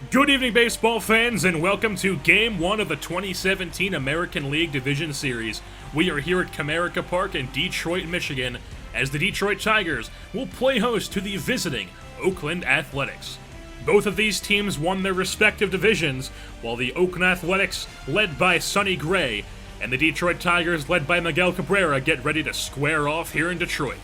Good evening, baseball fans, and welcome to Game 1 of the 2017 American League Division Series. We are here at Comerica Park in Detroit, Michigan, as the Detroit Tigers will play host to the visiting Oakland Athletics. Both of these teams won their respective divisions, while the Oakland Athletics, led by Sonny Gray, and the Detroit Tigers, led by Miguel Cabrera, get ready to square off here in Detroit.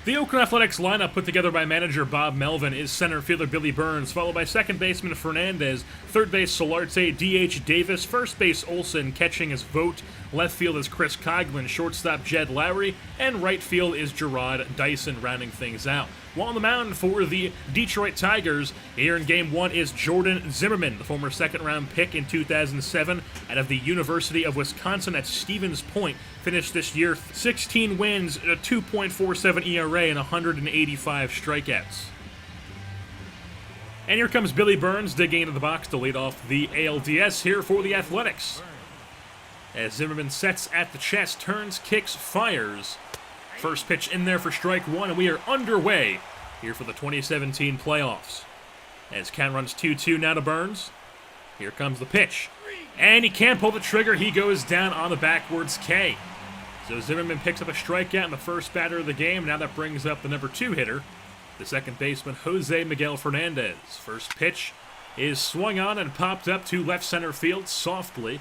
The Oakland Athletics lineup put together by manager Bob Melvin is center fielder Billy Burns, followed by second baseman Fernandez, third base Solarte, DH Davis, first base Olson, catching is Vogt, left field is Chris Coghlan, shortstop Jed Lowry, and right field is Gerard Dyson rounding things out. While on the mound for the Detroit Tigers, here in Game 1 is Jordan Zimmerman, the former second-round pick in 2007 out of the University of Wisconsin at Stevens Point. Finished this year 16 wins, a 2.47 ERA, and 185 strikeouts. And here comes Billy Burns digging into the box to lead off the ALDS here for the Athletics. As Zimmerman sets at the chest, turns, kicks, fires. First pitch in there for strike one, and we are underway here for the 2017 playoffs. As count runs 2-2 now to Burns. Here comes the pitch. And he can't pull the trigger. He goes down on the backwards K. So Zimmerman picks up a strikeout in the first batter of the game. Now that brings up the number 2 hitter, the second baseman Jose Miguel Fernandez. First pitch is swung on and popped up to left center field softly.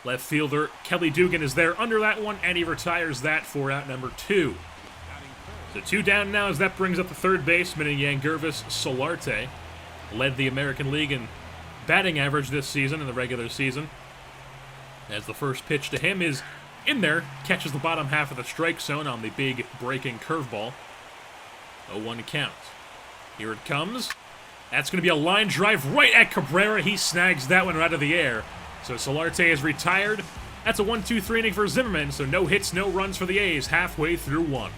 Left fielder Kelly Dugan is there under that one, and he retires that for out number 2. So 2 down now as that brings up the third baseman in Yangervis Solarte. Led the American League in batting average this season in the regular season. As the first pitch to him is in there, catches the bottom half of the strike zone on the big breaking curveball. 0-1 count. Here it comes. That's going to be a line drive right at Cabrera. He snags that one right out of the air. So Solarte is retired. That's a 1-2-3 inning for Zimmerman, so no hits, no runs for the A's halfway through one.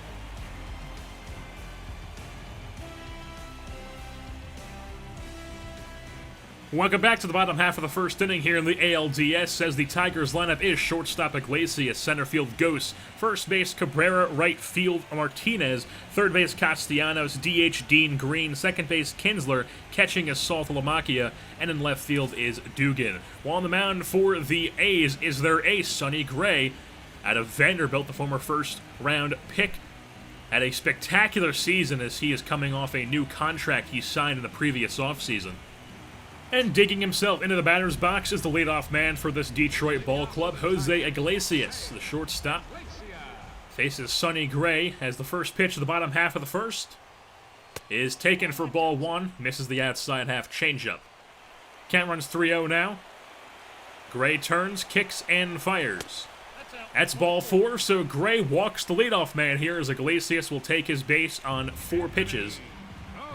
Welcome back to the bottom half of the first inning here in the ALDS, as the Tigers lineup is shortstop Iglesias, center field Ghost, first base Cabrera, right field Martinez, third base Castellanos, DH Dean Green, second base Kinsler, catching is Saltalamacchia, and in left field is Dugan. While on the mound for the A's is their ace, Sonny Gray, out of Vanderbilt, the former first-round pick. Had a spectacular season as he is coming off a new contract he signed in the previous offseason. And digging himself into the batter's box is the leadoff man for this Detroit ball club, Jose Iglesias, the shortstop. Faces Sonny Gray as the first pitch of the bottom half of the first is taken for ball 1, misses the outside half changeup. Count runs 3-0 now. Gray turns, kicks, and fires. That's ball 4, so Gray walks the leadoff man here as Iglesias will take his base on 4 pitches.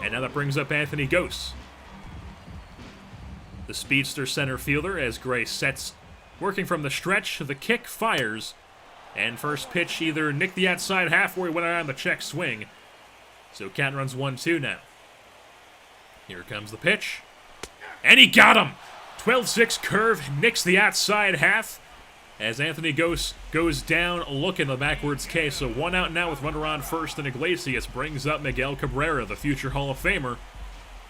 And now that brings up Anthony Gose, the speedster center fielder, as Gray sets, working from the stretch. The kick fires, and first pitch either nicked the outside half or he went around the check swing. So count runs 1-2 now. Here comes the pitch, and he got him! 12-6 curve, nicks the outside half, as Anthony Gose goes down looking the backwards K. So 1 out now with runner on first, and Iglesias brings up Miguel Cabrera, the future Hall of Famer,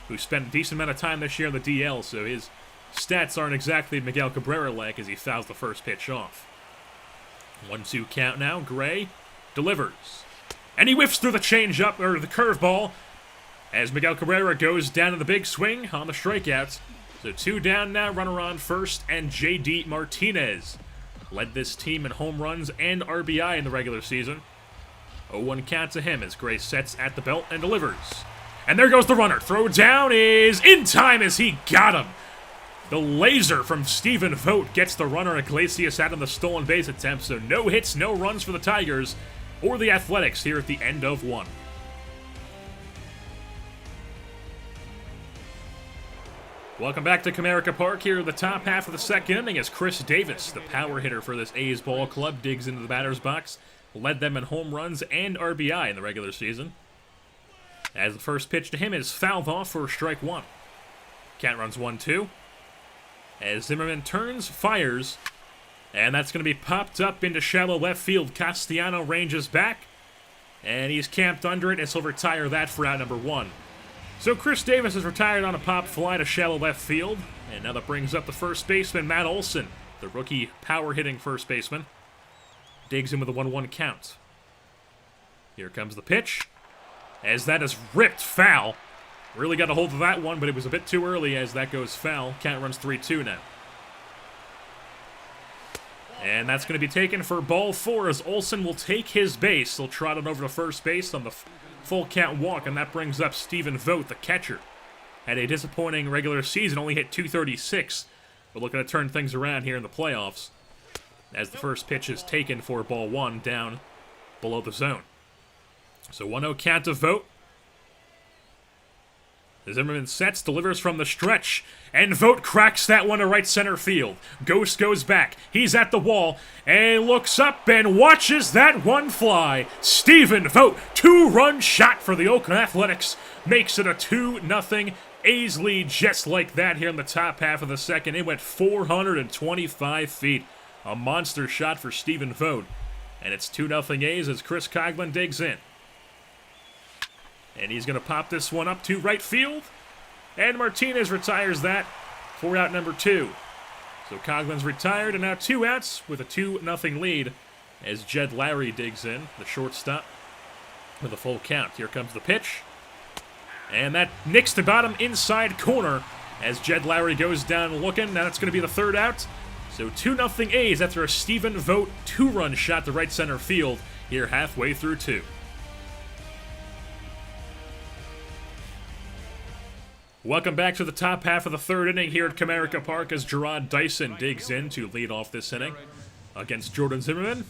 who spent a decent amount of time this year in the DL, so his stats aren't exactly Miguel Cabrera-like as he fouls the first pitch off. 1-2 count now. Gray delivers, and he whiffs through the changeup, or the curveball, as Miguel Cabrera goes down to the big swing on the strikeouts. So 2 down now, runner on first, and J.D. Martinez led this team in home runs and RBI in the regular season. 0-1 count to him as Gray sets at the belt and delivers. And there goes the runner. Throw down is in time as he got him. The laser from Stephen Vogt gets the runner Iglesias out on the stolen base attempt, so no hits, no runs for the Tigers or the Athletics here at the end of 1. Welcome back to Comerica Park here at the top half of the second inning as Chris Davis, the power hitter for this A's ball club, digs into the batter's box, led them in home runs and RBI in the regular season. As the first pitch to him is fouled off for strike 1. Count runs 1-2. As Zimmerman turns, fires, and that's going to be popped up into shallow left field. Castellano ranges back, and he's camped under it, and he'll retire that for out number 1. So Chris Davis is retired on a pop fly to shallow left field, and now that brings up the first baseman, Matt Olson, the rookie power-hitting first baseman. Digs in with a 1-1 count. Here comes the pitch, as that is ripped foul. Really got a hold of that one, but it was a bit too early as that goes foul. Count runs 3-2 now. And that's going to be taken for ball 4 as Olson will take his base. He'll trot it over to first base on the full count walk, and that brings up Stephen Vogt, the catcher. Had a disappointing regular season, only hit .236, but looking to turn things around here in the playoffs as the first pitch is taken for ball 1 down below the zone. So 1-0 count to Vogt. Zimmerman sets, delivers from the stretch, and Vogt cracks that one to right center field. Ghost goes back, he's at the wall, and looks up and watches that one fly. Stephen Vogt, 2-run shot for the Oakland Athletics, makes it a 2-0 A's lead just like that here in the top half of the second. It went 425 feet. A monster shot for Stephen Vogt, and it's 2-0 A's as Chris Coghlan digs in. And he's going to pop this one up to right field. And Martinez retires that for out number 2. So Coghlan's retired, and now 2 outs with a 2-0 lead as Jed Lowry digs in, the shortstop, with a full count. Here comes the pitch. And that nicks the bottom inside corner as Jed Lowry goes down looking. Now that's going to be the 3rd out. So 2-0 A's after a Stephen Vogt 2-run shot to right center field here halfway through 2. Welcome back to the top half of the 3rd inning here at Comerica Park as Gerard Dyson digs in to lead off this inning against Jordan Zimmerman.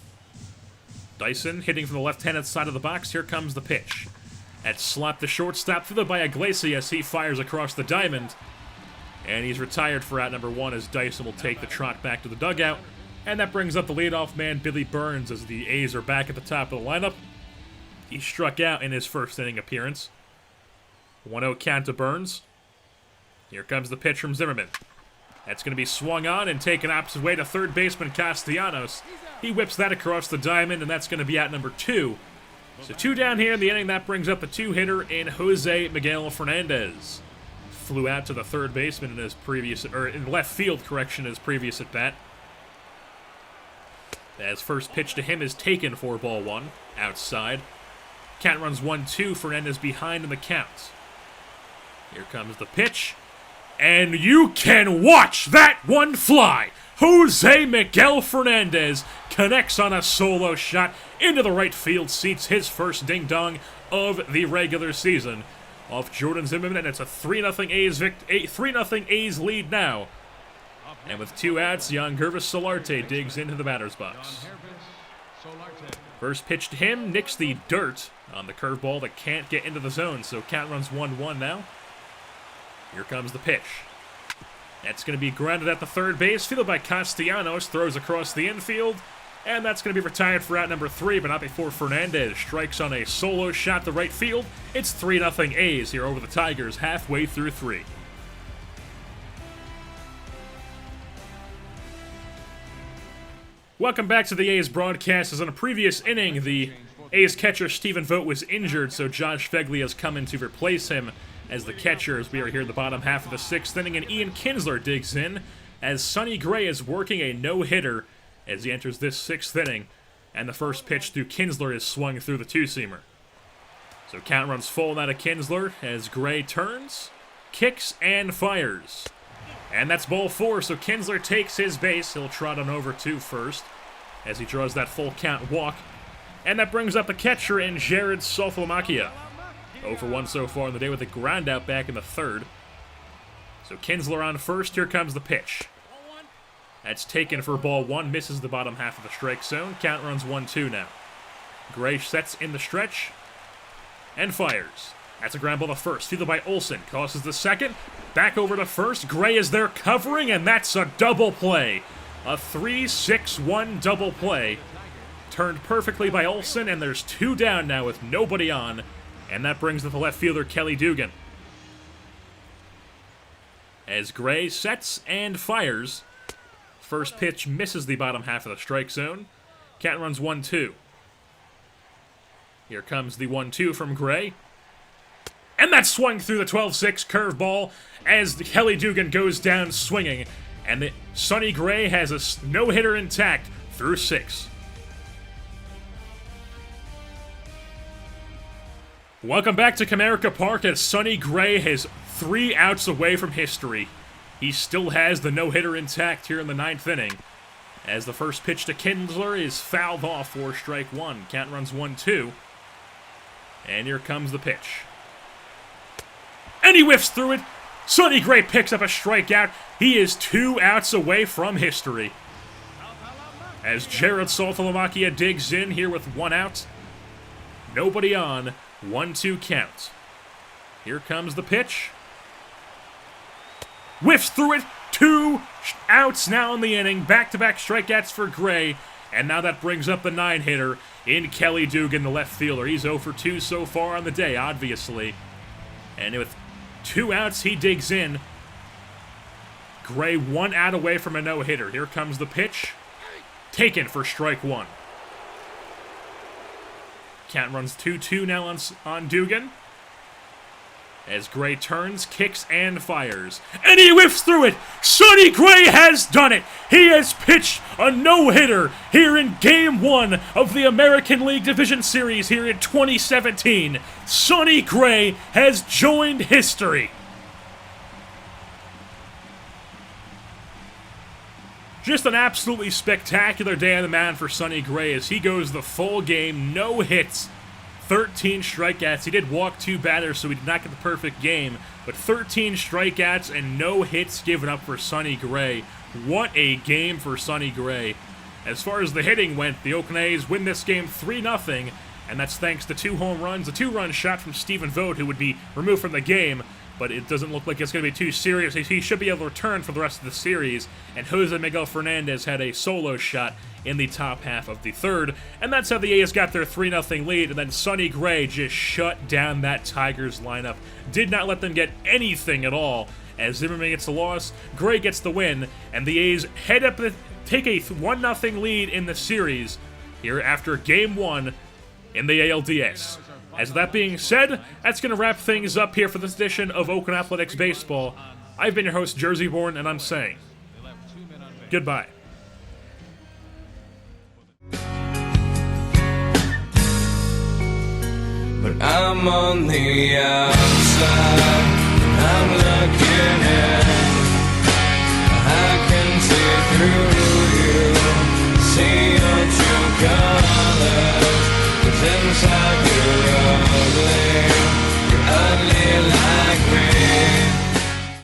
Dyson hitting from the left-handed side of the box. Here comes the pitch. That's slapped the shortstop through by Iglesias. He fires across the diamond. And he's retired for out number 1 as Dyson will take the trot back to the dugout. And that brings up the leadoff man, Billy Burns, as the A's are back at the top of the lineup. He struck out in his first inning appearance. 1-0 count to Burns. Here comes the pitch from Zimmerman. That's going to be swung on and taken opposite way to third baseman Castellanos. He whips that across the diamond, and that's going to be out number 2. So 2 down here in the inning. That brings up the 2-hitter in Jose Miguel Fernandez. Flew out to the third baseman in his previous, or in left field, correction, his previous at bat. As first pitch to him is taken for ball 1, outside. Count runs 1-2. Fernandez behind in the count. Here comes the pitch. And you can watch that one fly. Jose Miguel Fernandez connects on a solo shot into the right field seats, his first ding-dong of the regular season off Jordan Zimmerman, and it's a 3-0 A's lead now. And with 2 outs, Jan Gervis Solarte digs into the batter's box. First pitch to him nicks the dirt on the curveball that can't get into the zone, so count runs 1-1 now. Here comes the pitch. That's going to be grounded at the third base. Fielded by Castellanos. Throws across the infield. And that's going to be retired for out number 3, but not before Fernandez strikes on a solo shot to right field. It's 3-0 A's here over the Tigers halfway through 3. Welcome back to the A's broadcast. As in a previous inning, the A's catcher Stephen Vogt was injured, so Josh Fegley has come in to replace him as the catcher, as we are here in the bottom half of the 6th inning, and Ian Kinsler digs in as Sonny Gray is working a no-hitter as he enters this 6th inning, and the first pitch to Kinsler is swung through the 2-seamer. So count runs full now to Kinsler as Gray turns, kicks, and fires. And that's ball 4, so Kinsler takes his base. He'll trot on over to first as he draws that full count walk. And that brings up the catcher in Jared Soflomachia. 0 for 1 so far in the day with a ground out back in the 3rd. So Kinsler on first. Here comes the pitch. That's taken for ball 1. Misses the bottom half of the strike zone. Count runs 1-2 now. Gray sets in the stretch and fires. That's a ground ball to first. Fielded by Olson. Crosses the second. Back over to first. Gray is there covering, and that's a double play. A 3-6-1 double play. Turned perfectly by Olson, and there's 2 down now with nobody on. And that brings up the left fielder, Kelly Dugan. As Gray sets and fires. First pitch misses the bottom half of the strike zone. Count runs 1-2. Here comes the 1-2 from Gray. And that swung through the 12-6 curveball as Kelly Dugan goes down swinging. And Sonny Gray has a no-hitter intact through 6. Welcome back to Comerica Park as Sonny Gray is 3 outs away from history. He still has the no-hitter intact here in the 9th inning. As the first pitch to Kindler is fouled off for strike 1. Count runs 1-2. And here comes the pitch. And he whiffs through it. Sonny Gray picks up a strikeout. He is 2 outs away from history. As Jared Saltalamacchia digs in here with 1 out. Nobody on. 1-2 count. Here comes the pitch. Whiffs through it. 2 outs now in the inning. Back-to-back strikeouts for Gray. And now that brings up the 9-hitter in Kelly Dugan, the left fielder. He's 0 for 2 so far on the day, obviously. And with 2 outs, he digs in. Gray 1 out away from a no-hitter. Here comes the pitch. Taken for strike 1. Count runs 2-2 now on Dugan. As Gray turns, kicks, and fires. And he whiffs through it! Sonny Gray has done it! He has pitched a no-hitter here in Game 1 of the American League Division Series here in 2017. Sonny Gray has joined history. Just an absolutely spectacular day on the mound for Sonny Gray as he goes the full game, no hits, 13 strikeouts. He did walk 2 batters, so he did not get the perfect game, but 13 strikeouts and no hits given up for Sonny Gray. What a game for Sonny Gray. As far as the hitting went, the Oakland A's win this game 3-0, and that's thanks to 2 home runs, a 2-run shot from Stephen Vogt, who would be removed from the game, but it doesn't look like it's going to be too serious. He should be able to return for the rest of the series, and Jose Miguel Fernandez had a solo shot in the top half of the 3rd, and that's how the A's got their 3-0 lead, and then Sonny Gray just shut down that Tigers lineup. Did not let them get anything at all. As Zimmerman gets the loss, Gray gets the win, and the A's head up take a 1-0 lead in the series here after Game 1 in the ALDS. As that being said, that's going to wrap things up here for this edition of Oakland Athletics Baseball. I've been your host, Jersey Bourne, and I'm saying goodbye. But I'm on the outside, I'm looking